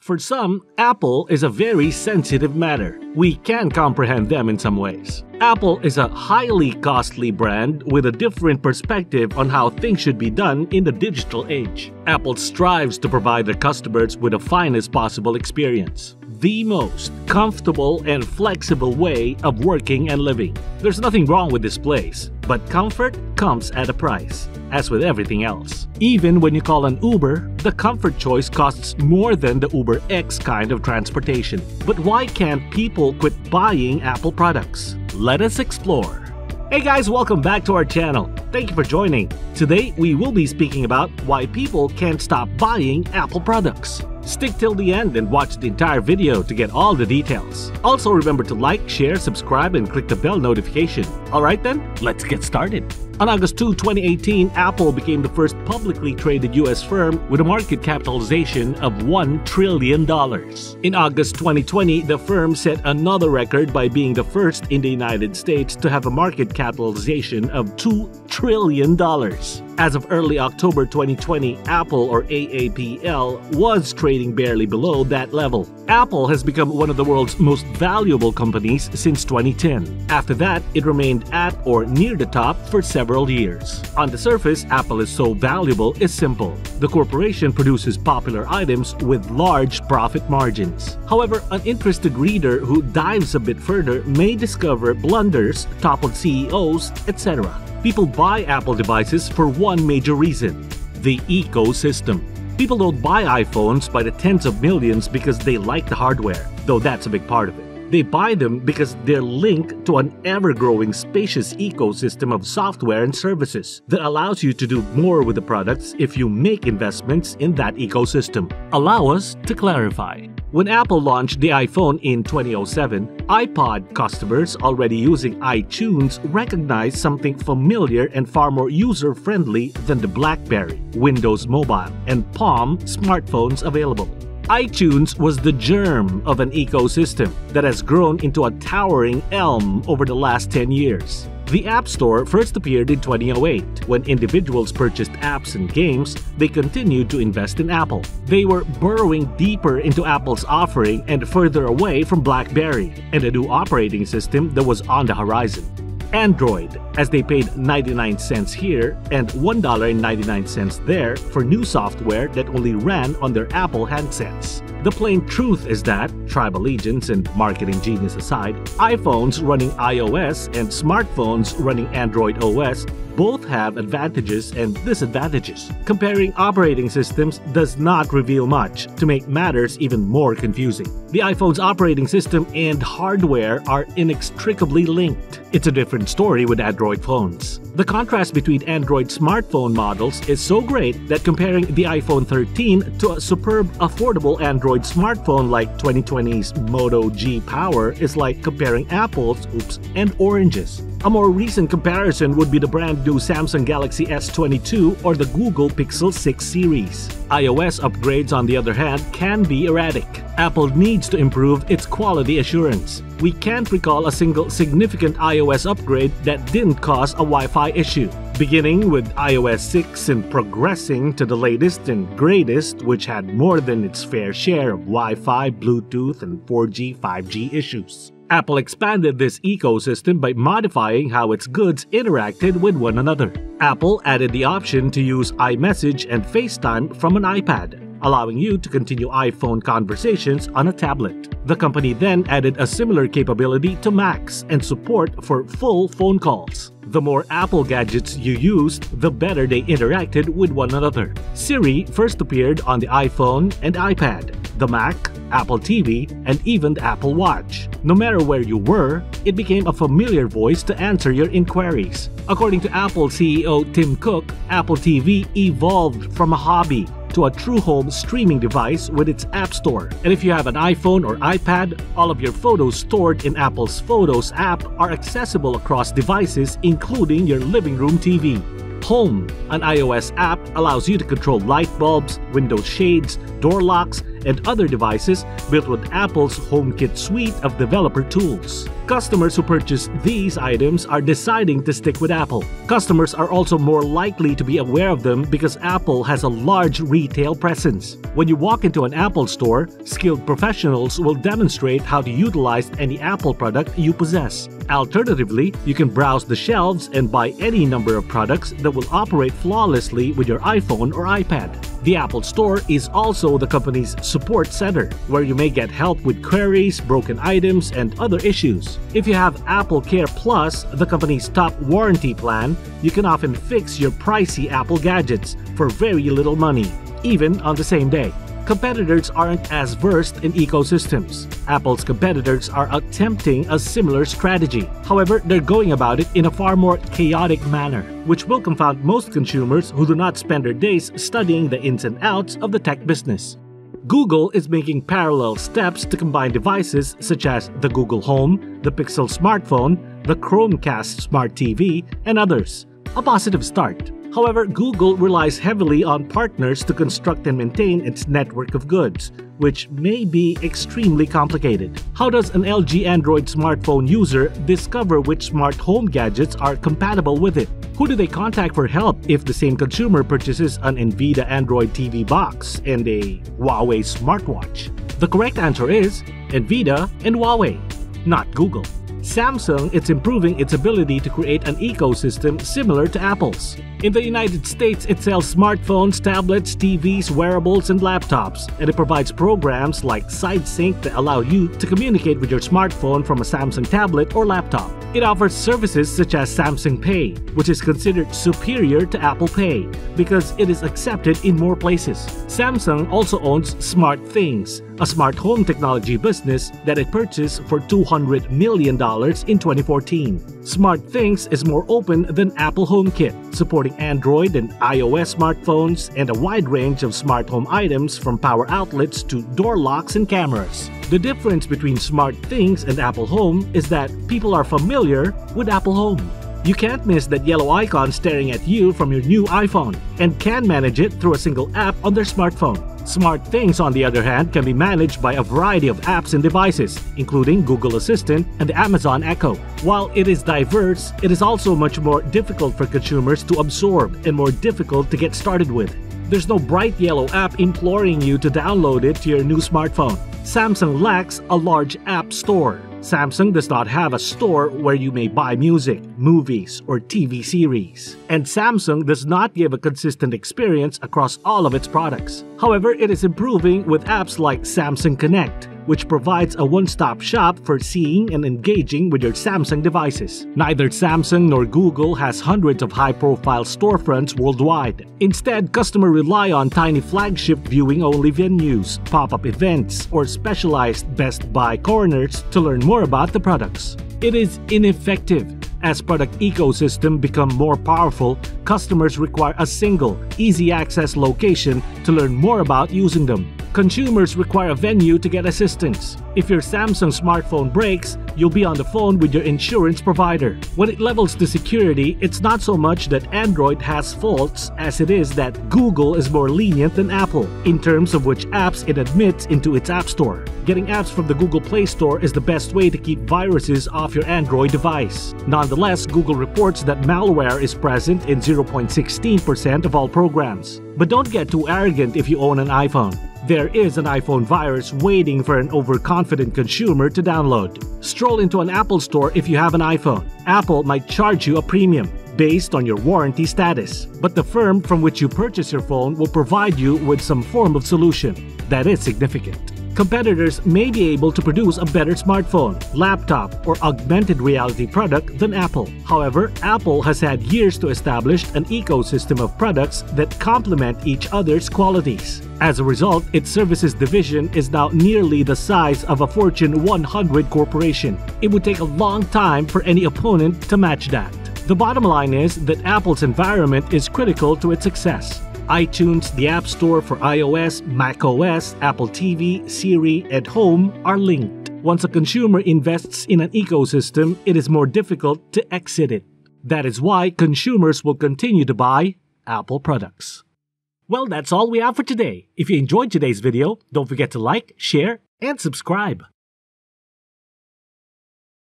For some, Apple is a very sensitive matter. We can comprehend them in some ways. Apple is a highly costly brand with a different perspective on how things should be done in the digital age. Apple strives to provide their customers with the finest possible experience, the most comfortable and flexible way of working and living. There's nothing wrong with this place, but comfort comes at a price, as with everything else. Even when you call an Uber, the comfort choice costs more than the Uber X kind of transportation. But why can't people quit buying Apple products? Let us explore. Hey guys, welcome back to our channel. Thank you for joining. Today, we will be speaking about why people can't stop buying Apple products. Stick till the end and watch the entire video to get all the details. Also remember to like, share, subscribe, and click the bell notification. Alright then, let's get started. On August 2, 2018, Apple became the first publicly traded US firm with a market capitalization of $1 trillion. In August 2020, the firm set another record by being the first in the United States to have a market capitalization of $2 trillion. As of early October 2020, Apple, or AAPL, was trading barely below that level. Apple has become one of the world's most valuable companies since 2010. After that, it remained at or near the top for several years. On the surface, Apple is so valuable is simple. The corporation produces popular items with large profit margins. However, an interested reader who dives a bit further may discover blunders, toppled CEOs, etc. People buy Apple devices for one major reason: the ecosystem. People don't buy iPhones by the tens of millions because they like the hardware, though that's a big part of it. They buy them because they're linked to an ever-growing spacious ecosystem of software and services that allows you to do more with the products if you make investments in that ecosystem. Allow us to clarify. When Apple launched the iPhone in 2007, iPod customers already using iTunes recognized something familiar and far more user-friendly than the BlackBerry, Windows Mobile, and Palm smartphones available. iTunes was the germ of an ecosystem that has grown into a towering elm over the last 10 years. The App Store first appeared in 2008. When individuals purchased apps and games, they continued to invest in Apple. They were burrowing deeper into Apple's offering and further away from BlackBerry and a new operating system that was on the horizon: Android, as they paid 99 cents here and $1.99 there for new software that only ran on their Apple handsets. The plain truth is that, tribe allegiance and marketing genius aside, iPhones running iOS and smartphones running Android OS both have advantages and disadvantages. Comparing operating systems does not reveal much to make matters even more confusing. The iPhone's operating system and hardware are inextricably linked. It's a different story with Android phones. The contrast between Android smartphone models is so great that comparing the iPhone 13 to a superb, affordable Android smartphone like 2020's Moto G Power is like comparing apples, and oranges. A more recent comparison would be the brand new Samsung Galaxy S22 or the Google Pixel 6 series. iOS upgrades, on the other hand, can be erratic. Apple needs to improve its quality assurance. We can't recall a single significant iOS upgrade that didn't cause a Wi-Fi issue. Beginning with iOS 6 and progressing to the latest and greatest, which had more than its fair share of Wi-Fi, Bluetooth, and 4G, 5G issues. Apple expanded this ecosystem by modifying how its goods interacted with one another. Apple added the option to use iMessage and FaceTime from an iPad, allowing you to continue iPhone conversations on a tablet. The company then added a similar capability to Macs and support for full phone calls. The more Apple gadgets you used, the better they interacted with one another. Siri first appeared on the iPhone and iPad, the Mac, Apple TV, and even the Apple Watch. No matter where you were, it became a familiar voice to answer your inquiries. According to Apple CEO Tim Cook, Apple TV evolved from a hobby to a true home streaming device with its App Store. And if you have an iPhone or iPad, all of your photos stored in Apple's Photos app are accessible across devices, including your living room TV. Home, an iOS app, allows you to control light bulbs, window shades, door locks, and other devices built with Apple's HomeKit suite of developer tools. Customers who purchase these items are deciding to stick with Apple. Customers are also more likely to be aware of them because Apple has a large retail presence. When you walk into an Apple store, skilled professionals will demonstrate how to utilize any Apple product you possess. Alternatively, you can browse the shelves and buy any number of products that will operate flawlessly with your iPhone or iPad. The Apple Store is also the company's support center, where you may get help with queries, broken items, and other issues. If you have Apple Care Plus, the company's top warranty plan, you can often fix your pricey Apple gadgets for very little money, even on the same day. Competitors aren't as versed in ecosystems. Apple's competitors are attempting a similar strategy. However, they're going about it in a far more chaotic manner, which will confound most consumers who do not spend their days studying the ins and outs of the tech business. Google is making parallel steps to combine devices such as the Google Home, the Pixel smartphone, the Chromecast Smart TV, and others. A positive start. However, Google relies heavily on partners to construct and maintain its network of goods, which may be extremely complicated. How does an LG Android smartphone user discover which smart home gadgets are compatible with it? Who do they contact for help if the same consumer purchases an NVIDIA Android TV box and a Huawei smartwatch? The correct answer is NVIDIA and Huawei, not Google. Samsung is improving its ability to create an ecosystem similar to Apple's. In the United States, it sells smartphones, tablets, TVs, wearables, and laptops, and it provides programs like SideSync that allow you to communicate with your smartphone from a Samsung tablet or laptop. It offers services such as Samsung Pay, which is considered superior to Apple Pay because it is accepted in more places. Samsung also owns SmartThings, a smart home technology business that it purchased for $200 million in 2014. SmartThings is more open than Apple HomeKit, supporting Android and iOS smartphones and a wide range of smart home items from power outlets to door locks and cameras. The difference between SmartThings and Apple Home is that people are familiar with Apple Home. You can't miss that yellow icon staring at you from your new iPhone and can manage it through a single app on their smartphone. SmartThings, on the other hand, can be managed by a variety of apps and devices, including Google Assistant and the Amazon Echo. While it is diverse, it is also much more difficult for consumers to absorb and more difficult to get started with. There's no bright yellow app imploring you to download it to your new smartphone. Samsung lacks a large app store. Samsung does not have a store where you may buy music, movies, or TV series. And Samsung does not give a consistent experience across all of its products. However, it is improving with apps like Samsung Connect, which provides a one-stop shop for seeing and engaging with your Samsung devices. Neither Samsung nor Google has hundreds of high-profile storefronts worldwide. Instead, customers rely on tiny flagship viewing-only venues, pop-up events, or specialized Best Buy corners to learn more about the products. It is ineffective. As product ecosystem become more powerful, customers require a single, easy-access location to learn more about using them. Consumers require a venue to get assistance. If your Samsung smartphone breaks, you'll be on the phone with your insurance provider. When it levels to security, it's not so much that Android has faults as it is that Google is more lenient than Apple in terms of which apps it admits into its App Store. Getting apps from the Google Play Store is the best way to keep viruses off your Android device. Nonetheless, Google reports that malware is present in 0.16% of all programs. But don't get too arrogant if you own an iPhone. There is an iPhone virus waiting for an overconfident consumer to download. Stroll into an Apple store if you have an iPhone. Apple might charge you a premium based on your warranty status, but the firm from which you purchase your phone will provide you with some form of solution. That is significant. Competitors may be able to produce a better smartphone, laptop, or augmented reality product than Apple. However, Apple has had years to establish an ecosystem of products that complement each other's qualities. As a result, its services division is now nearly the size of a Fortune 100 corporation. It would take a long time for any opponent to match that. The bottom line is that Apple's environment is critical to its success. iTunes, the App Store for iOS, macOS, Apple TV, Siri, and Home are linked. Once a consumer invests in an ecosystem, it is more difficult to exit it. That is why consumers will continue to buy Apple products. Well, that's all we have for today. If you enjoyed today's video, don't forget to like, share, and subscribe.